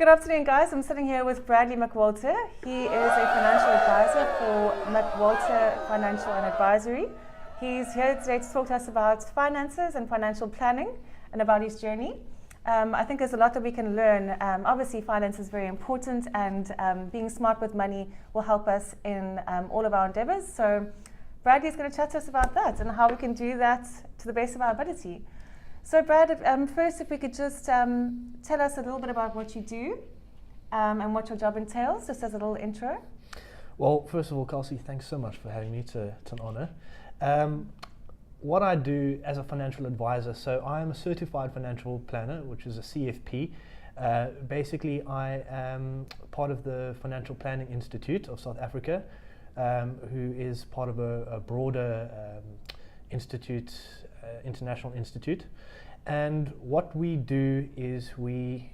Good afternoon, guys. I'm sitting here with Bradley McWalter. He is a financial advisor for McWalter Financial and Advisory. He's here today to talk to us about finances and financial planning and about his journey. I think there's a lot that we can learn. Obviously, finance is very important, and being smart with money will help us in all of our endeavors. So Bradley is going to chat to us about that and how we can do that to the best of our ability. So Brad, first if we could just tell us a little bit about what you do and what your job entails, just as a little intro. Well, first of all, Kelsey, thanks so much for having me. It's an honor. What I do as a financial advisor, so I am a certified financial planner, which is a CFP. Basically, I am part of the Financial Planning Institute of South Africa, who is part of a broader institute, international institute. And what we do is we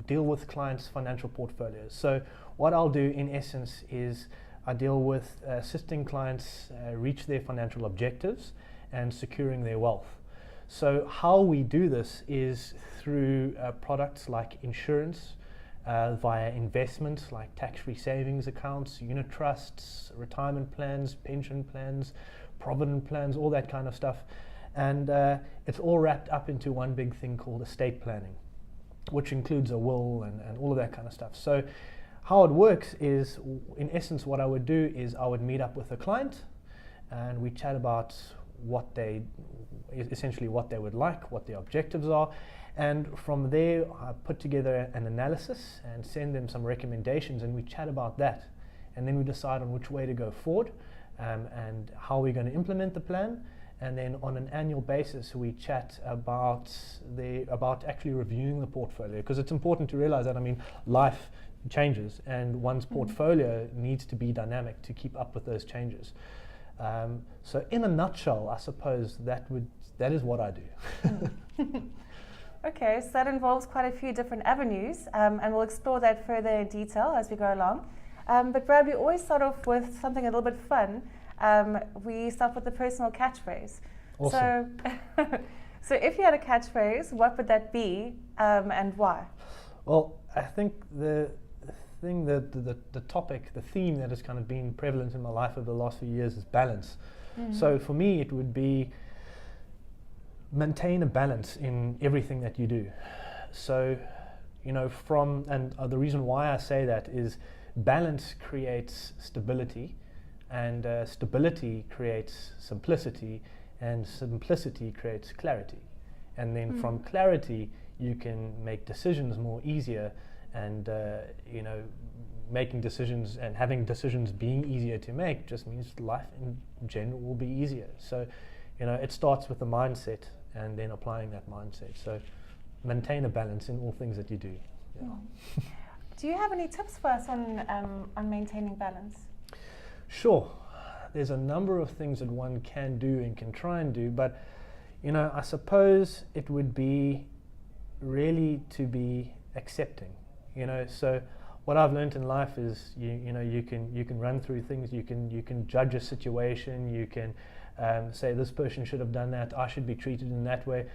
deal with clients' financial portfolios. So what I'll do in essence is I deal with assisting clients reach their financial objectives and securing their wealth. So how we do this is through products like insurance, via investments like tax-free savings accounts, unit trusts, retirement plans, pension plans, provident plans, all that kind of stuff. And it's all wrapped up into one big thing called estate planning, which includes a will and all of that kind of stuff. So how it works is, in essence, what I would do is I would meet up with a client and we chat about essentially what they would like, what their objectives are. And from there, I put together an analysis and send them some recommendations, and we chat about that. And then we decide on which way to go forward and how we're going to implement the plan. And then on an annual basis, we chat about actually reviewing the portfolio, because it's important to realize that, life changes and one's portfolio needs to be dynamic to keep up with those changes. So in a nutshell, I suppose that is what I do. Okay, so that involves quite a few different avenues, and we'll explore that further in detail as we go along. But Brad, we always start off with something a little bit fun. We start with the personal catchphrase. Awesome. So if you had a catchphrase, what would that be and why? Well, I think the topic, the theme that has kind of been prevalent in my life over the last few years is balance. Mm-hmm. So for me, it would be maintain a balance in everything that you do. So, the reason why I say that is balance creates stability, and stability creates simplicity, and simplicity creates clarity. And then from clarity, you can make decisions more easier, and making decisions and having decisions being easier to make just means life in general will be easier. So, it starts with the mindset and then applying that mindset. So maintain a balance in all things that you do. Yeah. Do you have any tips for us on maintaining balance? Sure. There's a number of things that one can do and can try and do, but I suppose it would be really to be accepting. So what I've learned in life is you can run through things, you can judge a situation, you can say this person should have done that, I should be treated in that way.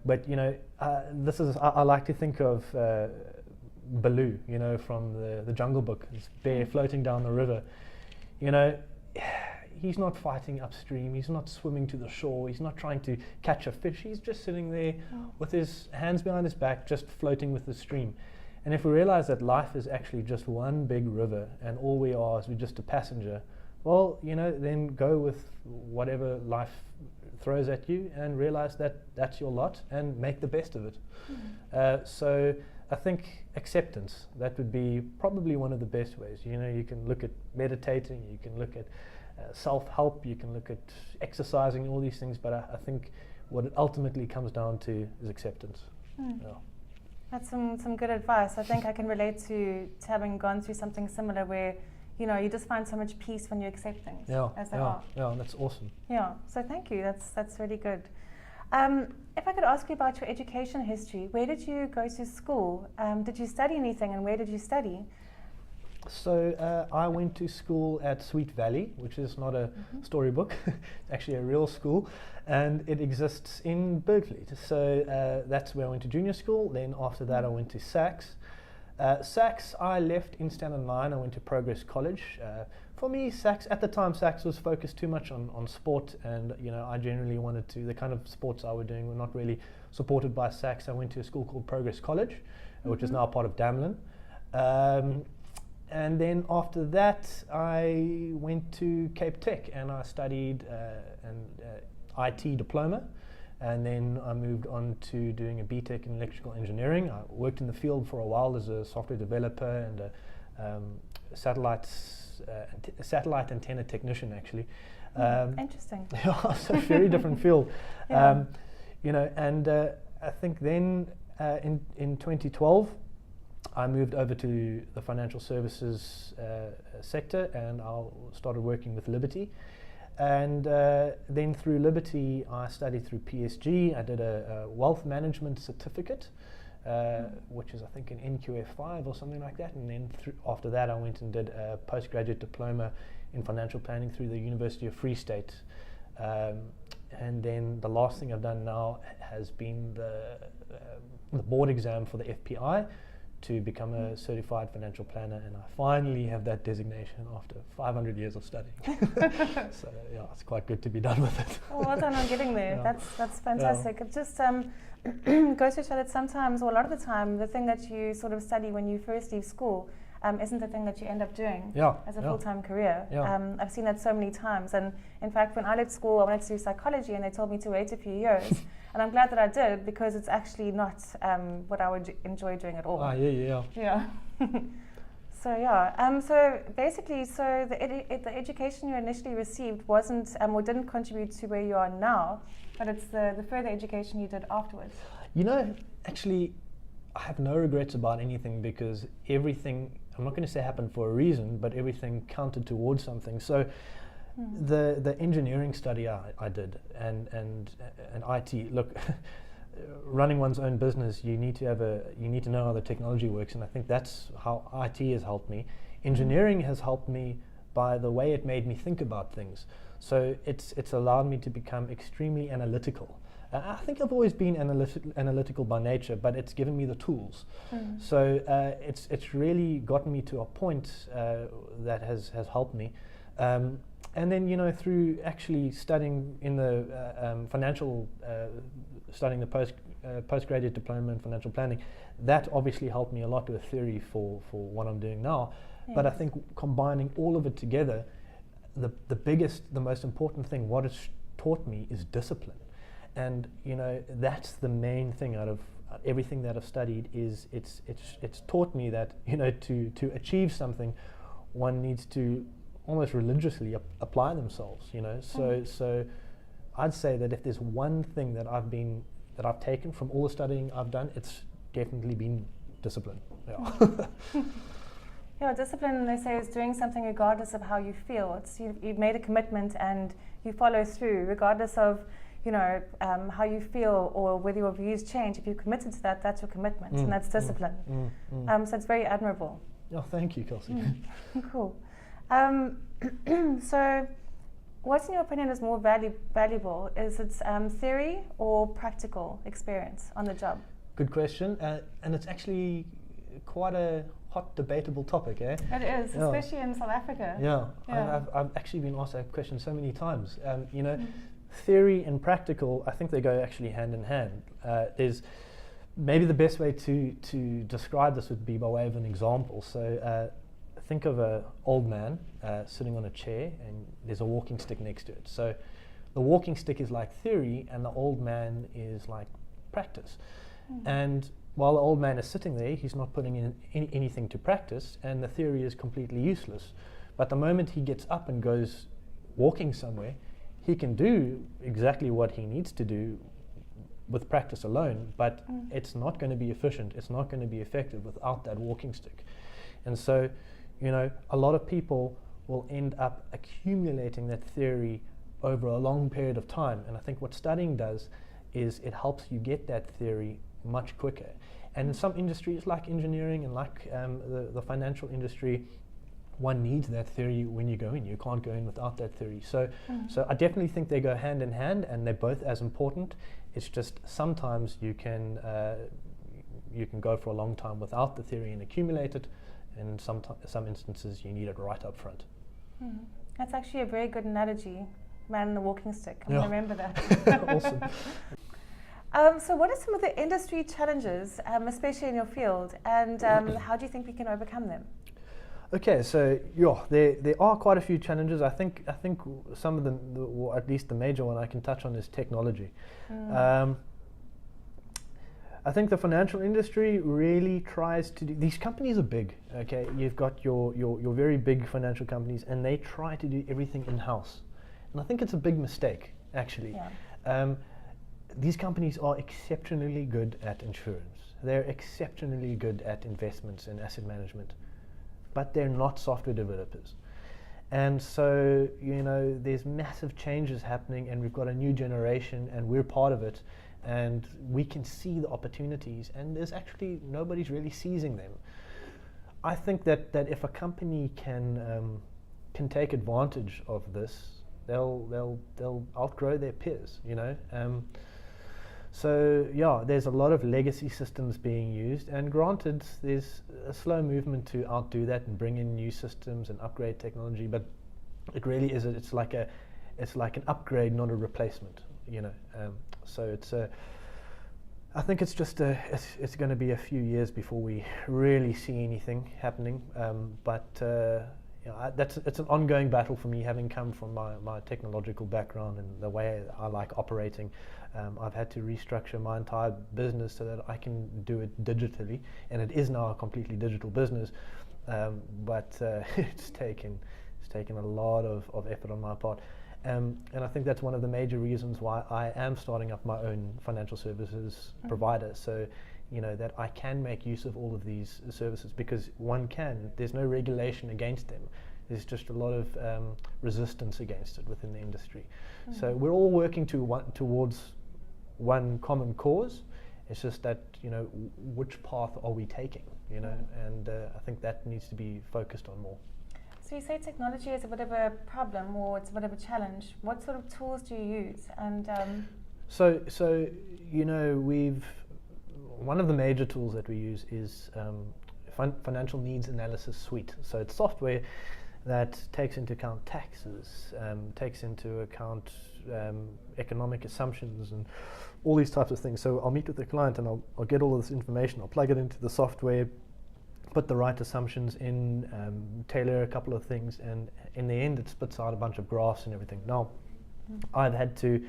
But I like to think of Baloo, from the Jungle Book, this bear floating down the river. He's not fighting upstream, he's not swimming to the shore, he's not trying to catch a fish, he's just sitting there with his hands behind his back, just floating with the stream. And if we realize that life is actually just one big river and all we are is we're just a passenger, well, then go with whatever life throws at you and realize that that's your lot and make the best of it. So I think acceptance, that would be probably one of the best ways. You can look at meditating, you can look at self-help, you can look at exercising, all these things, but I think what it ultimately comes down to is acceptance. Yeah. That's some good advice. I think I can relate to having gone through something similar where you just find so much peace when you accept things as they are. Yeah, that's awesome. Yeah, so thank you. That's really good. If I could ask you about your education history, where did you go to school? Did you study anything, and where did you study? So I went to school at Sweet Valley, which is not a storybook, it's actually a real school, and it exists in Berkeley. So that's where I went to junior school. Then after that I went to Saks, Sax, I left in standard 9. I went to Progress College. For me, Sax, at the time, Sax was focused too much on sport, and I generally wanted to, the kind of sports I were doing were not really supported by Sax. I went to a school called Progress College, which is now part of Damlin. And then after that, I went to Cape Tech and I studied an IT diploma. And then I moved on to doing a BTEC in electrical engineering. I worked in the field for a while as a software developer and a satellite antenna technician, actually. Interesting. Yeah, so a very different field. Yeah. I think then in 2012, I moved over to the financial services sector, and I started working with Liberty. And then through Liberty, I studied through PSG. I did a wealth management certificate, which is I think an NQF5 or something like that. And then after that, I went and did a postgraduate diploma in financial planning through the University of Free State. And then the last thing I've done now has been the board exam for the FPI to become a certified financial planner, and I finally have that designation after 500 years of studying. So yeah, it's quite good to be done with it. Oh, well done on getting there. Yeah. That's fantastic. It just goes to show that sometimes, or a lot of the time, the thing that you sort of study when you first leave school isn't the thing that you end up doing as a full-time career. Yeah. I've seen that so many times, and in fact, when I left school, I wanted to do psychology, and they told me to wait a few years. And I'm glad that I did, because it's actually not what I would enjoy doing at all. Yeah. So basically, the education you initially received wasn't or didn't contribute to where you are now, but it's the further education you did afterwards. Actually, I have no regrets about anything, because everything, I'm not going to say happened for a reason, but everything counted towards something. So the engineering study I did and IT, look, running one's own business, you need to know how the technology works, and I think that's how IT has helped me. Engineering has helped me by the way it made me think about things. So it's allowed me to become extremely analytical. I think I've always been analytical by nature, but it's given me the tools. So it's really gotten me to a point that has helped me. And then, through actually studying in the studying the postgraduate diploma in financial planning, that obviously helped me a lot with theory for what I'm doing now. Yes. But I think combining all of it together, the most important thing, what it's taught me is discipline. And that's the main thing out of everything that I've studied. Is it's taught me that to achieve something, one needs to almost religiously apply themselves. So I'd say that if there's one thing that I've taken from all the studying I've done, it's definitely been discipline. Yeah, discipline, they say, is doing something regardless of how you feel. It's you've made a commitment and you follow through regardless of how you feel or whether your views change. If you're committed to that, that's your commitment, and that's discipline. So it's very admirable. Oh, thank you, Kelsey. Cool. So what, in your opinion, is more valuable? Is it theory or practical experience on the job? Good question, and it's actually quite a hot, debatable topic, eh? It is, especially in South Africa. Yeah. I've actually been asked that question so many times. Theory and practical, I think they go actually hand in hand. There's maybe the best way to describe this would be by way of an example. So think of an old man sitting on a chair, and there's a walking stick next to it. So the walking stick is like theory, and the old man is like practice. And while the old man is sitting there, he's not putting in anything to practice, and the theory is completely useless. But the moment he gets up and goes walking somewhere, he can do exactly what he needs to do with practice alone, but it's not going to be efficient, it's not going to be effective without that walking stick. And so, a lot of people will end up accumulating that theory over a long period of time. And I think what studying does is it helps you get that theory much quicker. And in some industries like engineering and like the financial industry, one needs that theory when you go in. You can't go in without that theory. So I definitely think they go hand in hand, and they're both as important. It's just sometimes you can you can go for a long time without the theory and accumulate it, and some instances you need it right up front. That's actually a very good analogy, man in the walking stick. I'm going to remember that. Awesome. So what are some of the industry challenges, especially in your field, and how do you think we can overcome them? Okay, so there are quite a few challenges. I think some of them, or at least the major one I can touch on, is technology. I think the financial industry really tries to do. These companies are big. Okay, you've got your very big financial companies, and they try to do everything in-house, and I think it's a big mistake, actually. Yeah. These companies are exceptionally good at insurance. They're exceptionally good at investments and asset management, but they're not software developers. And so, there's massive changes happening, and we've got a new generation, and we're part of it, and we can see the opportunities, and there's actually nobody's really seizing them. I think that if a company can take advantage of this, they'll outgrow their peers, So there's a lot of legacy systems being used, and granted, there's a slow movement to outdo that and bring in new systems and upgrade technology. But it really is. It's like an upgrade, not a replacement. So I think it's just it's going to be a few years before we really see anything happening. It's an ongoing battle for me, having come from my technological background and the way I like operating. I've had to restructure my entire business so that I can do it digitally, and it is now a completely digital business. But it's taken a lot of effort on my part, and I think that's one of the major reasons why I am starting up my own financial services provider. So, that I can make use of all of these services, because there's no regulation against them. There's just a lot of resistance against it within the industry. So we're all working towards one common cause. It's just that, which path are we taking, and I think that needs to be focused on more. So you say technology is a bit of a problem, or it's a bit of a challenge. What sort of tools do you use? And one of the major tools that we use is Financial Needs Analysis Suite. So it's software that takes into account taxes, takes into account economic assumptions, and all these types of things. So I'll meet with the client, and I'll get all of this information. I'll plug it into the software, put the right assumptions in, tailor a couple of things, and in the end, it spits out a bunch of graphs and everything. Now, I've had to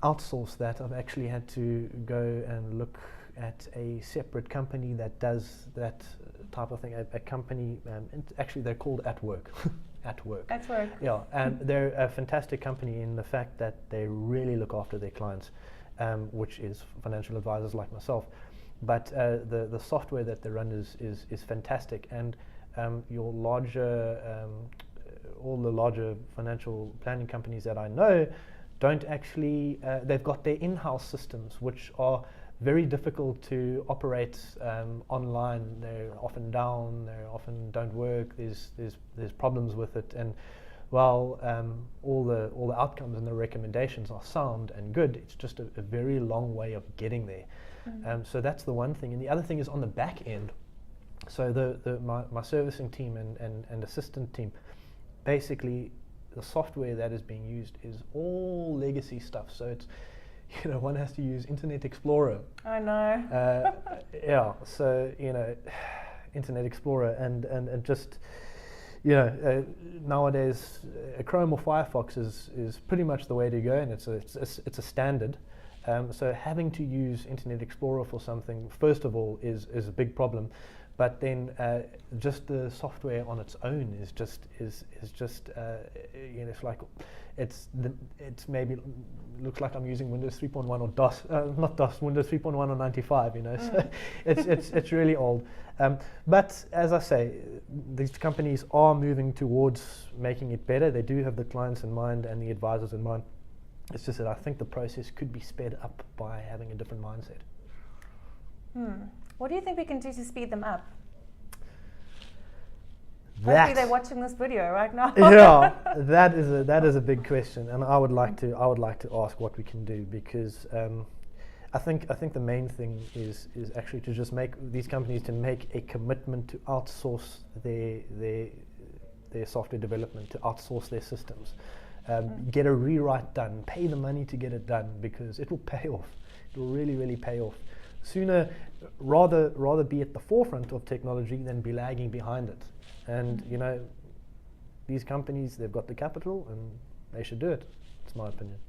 outsource that. I've actually had to go and look at a separate company that does that type of thing. A company, actually they're called At Work. At Work. Yeah, and they're a fantastic company in the fact that they really look after their clients, which is financial advisors like myself. But the software that they run is fantastic, and your larger all the larger financial planning companies that I know don't actually, they've got their in-house systems, which are very difficult to operate online. They're often down, they often don't work, there's problems with it, and while all the outcomes and the recommendations are sound and good, it's just a very long way of getting there. So that's the one thing. And the other thing is on the back end. So my servicing team and assistant team, basically the software that is being used is all legacy stuff. So it's, one has to use Internet Explorer. I know. Yeah, so, Internet Explorer and just, nowadays Chrome or Firefox is pretty much the way to go, and it's a standard. So having to use Internet Explorer for something, first of all, is a big problem. But then just the software on its own is just it's like it's maybe looks like I'm using Windows 3.1 or DOS, not DOS, Windows 3.1 or 95. So it's really old. But as I say, these companies are moving towards making it better. They do have the clients in mind and the advisors in mind. It's just that I think the process could be sped up by having a different mindset. What do you think we can do to speed them up? Hopefully they're watching this video right now. Yeah, that is a big question, and I would like to ask what we can do, because I think the main thing is actually to just make these companies to make a commitment to outsource their software development, to outsource their systems, get a rewrite done, pay the money to get it done, because it will pay off. It will really, really pay off. Sooner, rather be at the forefront of technology than be lagging behind it. And you know, these companies, they've got the capital and they should do it. It's my opinion.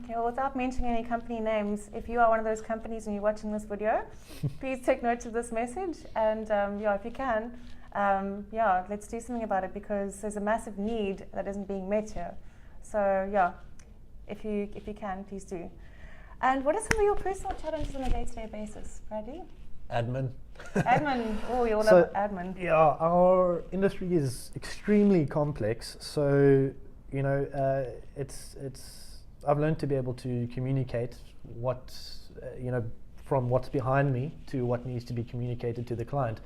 Okay, well, without mentioning any company names, if you are one of those companies and you're watching this video, please take note of this message, and if you can, let's do something about it, because there's a massive need that isn't being met here. So if you can, please do. And what are some of your personal challenges on a day-to-day basis, Bradley? Admin. Admin. Oh, you all love admin. Yeah, our industry is extremely complex. So you know, I've learned to be able to communicate from what's behind me to what needs to be communicated to the client.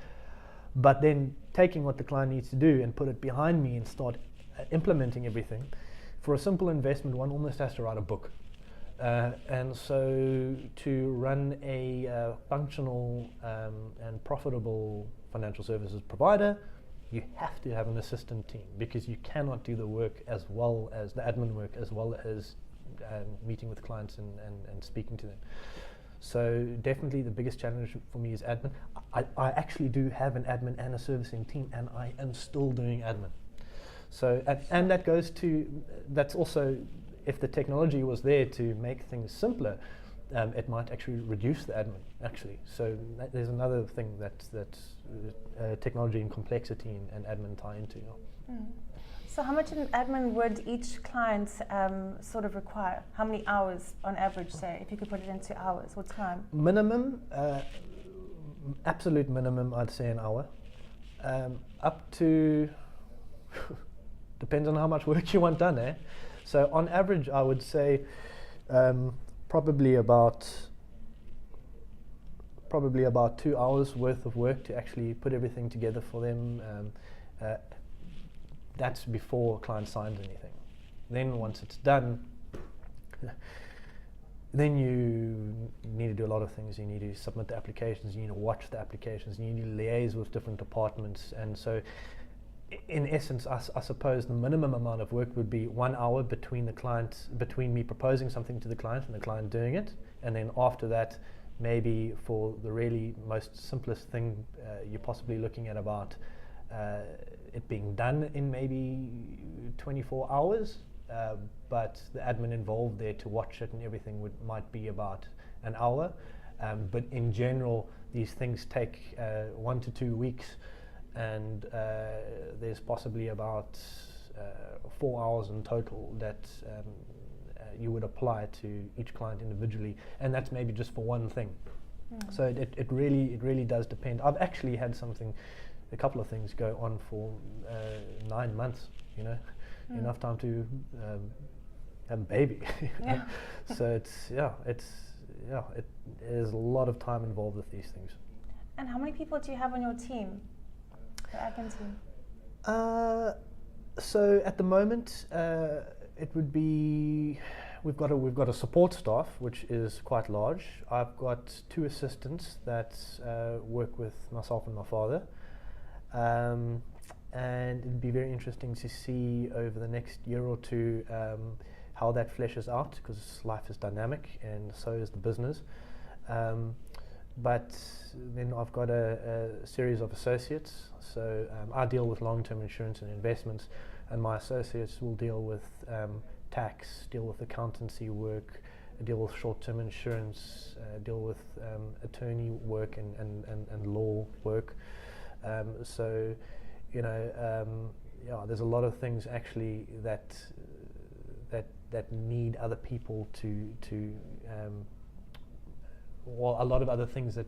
But then taking what the client needs to do and put it behind me and start implementing everything. For a simple investment, one almost has to write a book. And so to run a functional and profitable financial services provider, you have to have an assistant team, because you cannot do the work as well as the admin work, as well as meeting with clients and speaking to them. So definitely the biggest challenge for me is admin. I actually do have an admin and a servicing team, and I am still doing admin. So and that's also, if the technology was there to make things simpler, it might actually reduce the admin, actually. So there's another thing that technology and complexity and admin tie into. So how much in admin would each client sort of require? How many hours on average, say, if you could put it into hours or time? Minimum, absolute minimum, I'd say an hour. Up to, depends on how much work you want done, eh? So on average, I would say probably about 2 hours worth of work to actually put everything together for them. That's before a client signs anything. Then once it's done, then you need to do a lot of things. You need to submit the applications, you need to watch the applications, you need to liaise with different departments. And so in essence, I suppose the minimum amount of work would be 1 hour between me proposing something to the client and the client doing it. And then after that, maybe for the really most simplest thing, you're possibly looking at about it being done in maybe 24 hours, but the admin involved there to watch it and everything might be about an hour. But in general, these things take 1 to 2 weeks, and there's possibly about 4 hours in total that you would apply to each client individually, and that's maybe just for one thing. So it really does depend. I've actually had a couple of things go on for 9 months, you know, enough time to have a baby. So there's a lot of time involved with these things. And how many people do you have on your team, your admin team? So at the moment, it would be we've got a support staff which is quite large. I've got 2 assistants that work with myself and my father. And it'd be very interesting to see over the next year or two how that fleshes out, because life is dynamic and so is the business. But then I've got a series of associates. So I deal with long-term insurance and investments, and my associates will deal with tax, deal with accountancy work, deal with short-term insurance, deal with attorney work and law work. So, you know, there's a lot of things actually that need other people a lot of other things that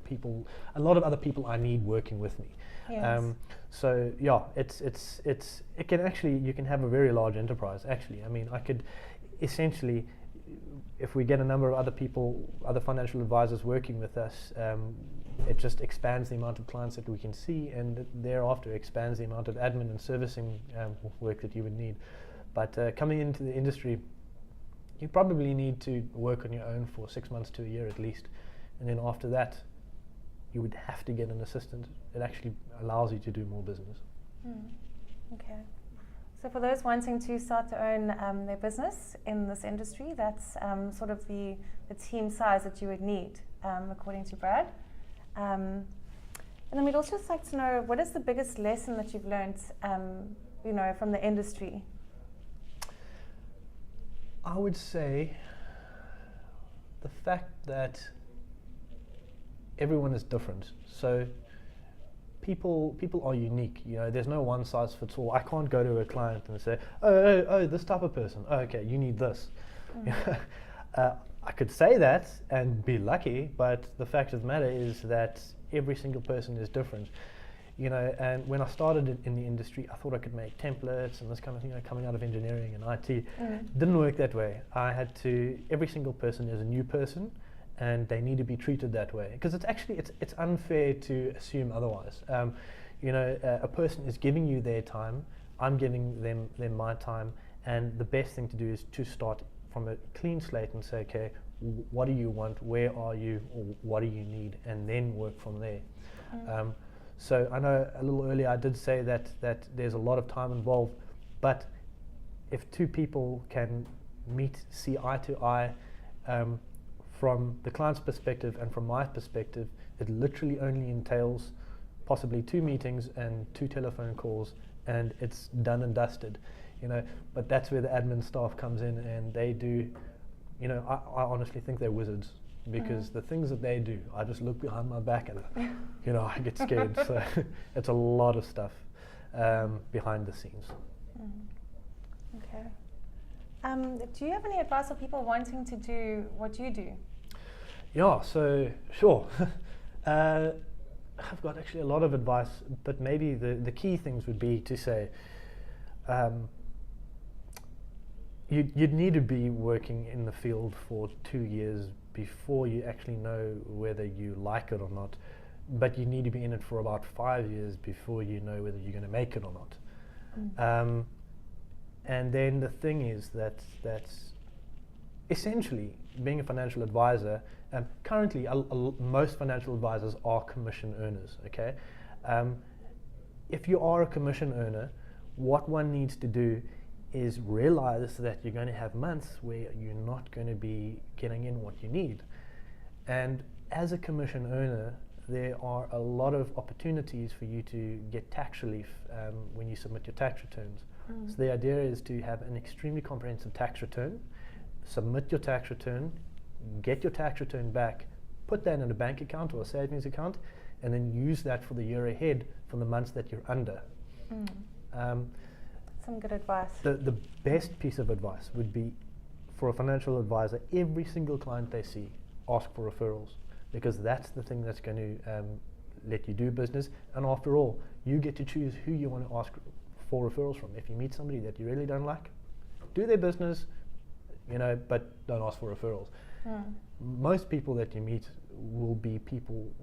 a lot of other people I need working with me. Yes. So yeah, you can have a very large enterprise actually. I mean, I could essentially, if we get a number of other financial advisors working with us, it just expands the amount of clients that we can see, and thereafter expands the amount of admin and servicing work that you would need. But coming into the industry, you probably need to work on your own for 6 months to a year at least, and then after that, you would have to get an assistant. It actually allows you to do more business. Okay. So for those wanting to start to own their business in this industry, that's sort of the team size that you would need, according to Brad. And then we'd also just like to know, what is the biggest lesson that you've learned, from the industry? I would say the fact that everyone is different. So people are unique. There's no one size fits all. I can't go to a client and say, oh, this type of person. Oh, okay, you need this. I could say that and be lucky, but the fact of the matter is that every single person is different. And when I started in the industry, I thought I could make templates and this kind of thing, coming out of engineering and IT. Didn't work that way. Every single person is a new person, and they need to be treated that way, because it's unfair to assume otherwise. A person is giving you their time, I'm giving them my time, and the best thing to do is to start from a clean slate and say, okay, what do you want, where are you, or what do you need, and then work from there. So I know a little earlier I did say that there's a lot of time involved, but if two people can see eye to eye, from the client's perspective and from my perspective, it literally only entails possibly 2 meetings and 2 telephone calls, and it's done and dusted. But that's where the admin staff comes in, and they do, I honestly think they're wizards, because the things that they do, I just look behind my back and I get scared. So it's a lot of stuff behind the scenes. Okay. Do you have any advice for people wanting to do what you do? Yeah, so sure. I've got actually a lot of advice, but maybe the key things would be to say, you'd need to be working in the field for 2 years before you actually know whether you like it or not, but you need to be in it for about 5 years before you know whether you're going to make it or not. And then the thing is that essentially being a financial advisor, currently most financial advisors are commission earners, okay? If you are a commission earner, what one needs to do is realize that you're going to have months where you're not going to be getting in what you need. And as a commission earner, there are a lot of opportunities for you to get tax relief when you submit your tax returns. So the idea is to have an extremely comprehensive tax return, submit your tax return, get your tax return back, put that in a bank account or a savings account, and then use that for the year ahead for the months that you're under. Some good advice. The best piece of advice would be, for a financial advisor, every single client they see, ask for referrals, because that's the thing that's going to let you do business. And after all, you get to choose who you want to ask for referrals from. If you meet somebody that you really don't like, do their business, but don't ask for referrals. Most people that you meet will be people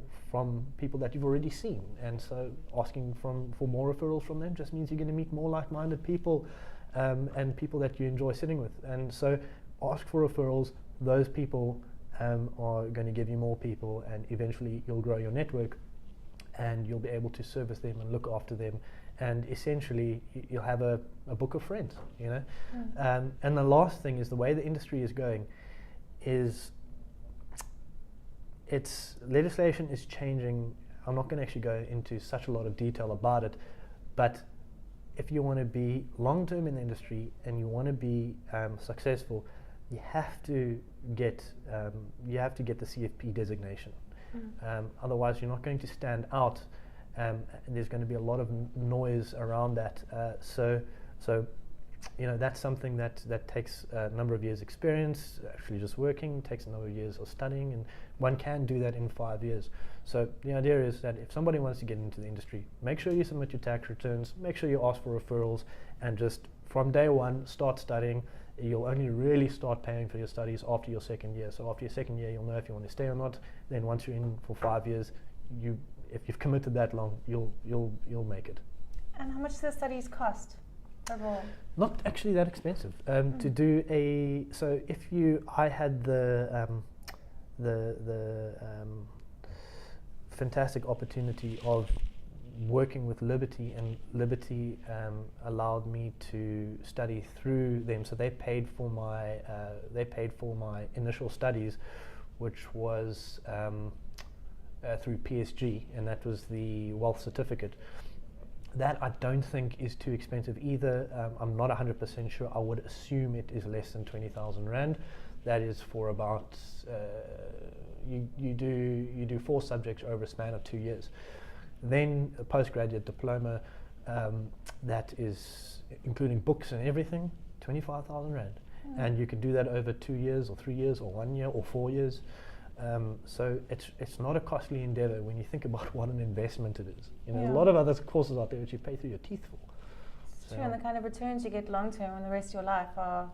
that you've already seen, and so asking for more referrals from them just means you're going to meet more like-minded people, and people that you enjoy sitting with. And so ask for referrals. Those people are going to give you more people, and eventually you'll grow your network, and you'll be able to service them and look after them, and essentially you'll have a book of friends. And the last thing is, the way the industry is going is, legislation is changing. I'm not going to actually go into such a lot of detail about it, but if you want to be long-term in the industry and you want to be successful, you have to get the CFP designation. Otherwise, you're not going to stand out. There's going to be a lot of noise around that. So that's something that takes a number of years' experience. Actually, just working takes a number of years of studying, and one can do that in 5 years. So the idea is that if somebody wants to get into the industry, make sure you submit your tax returns, make sure you ask for referrals, and just from day one start studying. You'll only really start paying for your studies after your second year. So after your second year, you'll know if you want to stay or not. Then once you're in for 5 years, if you've committed that long, you'll make it. And how much do the studies cost overall? Not actually that expensive. To do so if I had the fantastic opportunity of working with Liberty, and Liberty allowed me to study through them. So they paid for my initial studies, which was through PSG, and that was the wealth certificate. That I don't think is too expensive either. I'm not 100% sure. I would assume it is less than 20,000 Rand. That is for about you do 4 subjects over a span of 2 years. Then a postgraduate diploma, that is including books and everything, 25,000 Rand. And you can do that over 2 years or 3 years or 1 year or 4 years. So it's not a costly endeavor when you think about what an investment it is. You know, a lot of other courses out there which you pay through your teeth for. It's true, and the kind of returns you get long term and the rest of your life are,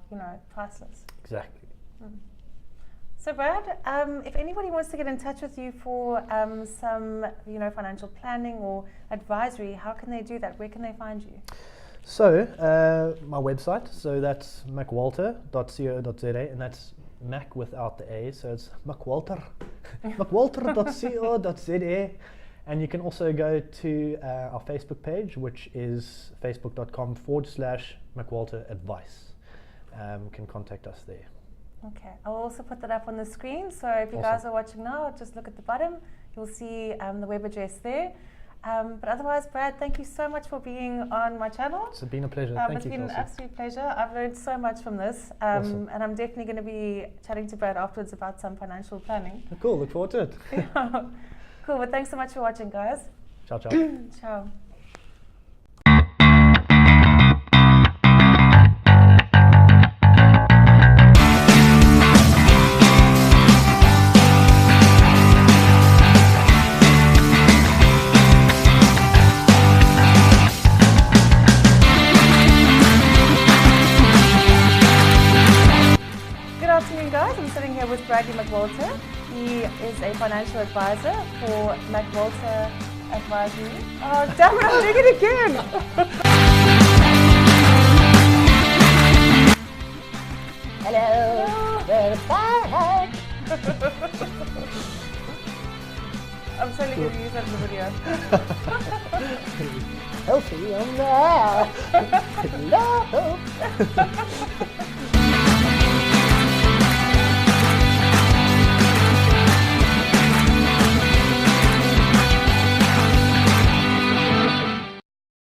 priceless. Exactly. So Brad, if anybody wants to get in touch with you for some, financial planning or advisory, how can they do that? Where can they find you? So my website, so that's McWalter.co.za, and that's Mac without the A, so it's McWalter, McWalter.co.za, and you can also go to our Facebook page, which is facebook.com/McWalter Advice. You can contact us there. Okay, I'll also put that up on the screen, so if you guys are watching now, just look at the bottom, you'll see the web address there. But otherwise, Brad, thank you so much for being on my channel. It's been a pleasure. Thank you, It's been Kelsey. an absolute pleasure. I've learned so much from this, and I'm definitely going to be chatting to Brad afterwards about some financial planning. Cool, look forward to it. Cool, but thanks so much for watching, guys. Ciao, ciao. Ciao. With Bradley McWalter. He is a financial advisor for McWalter Advisory. Oh, damn it, I'm doing it again! Hello, we're back! I'm totally going to use that in the video. Kelsey, I'm there! Hello!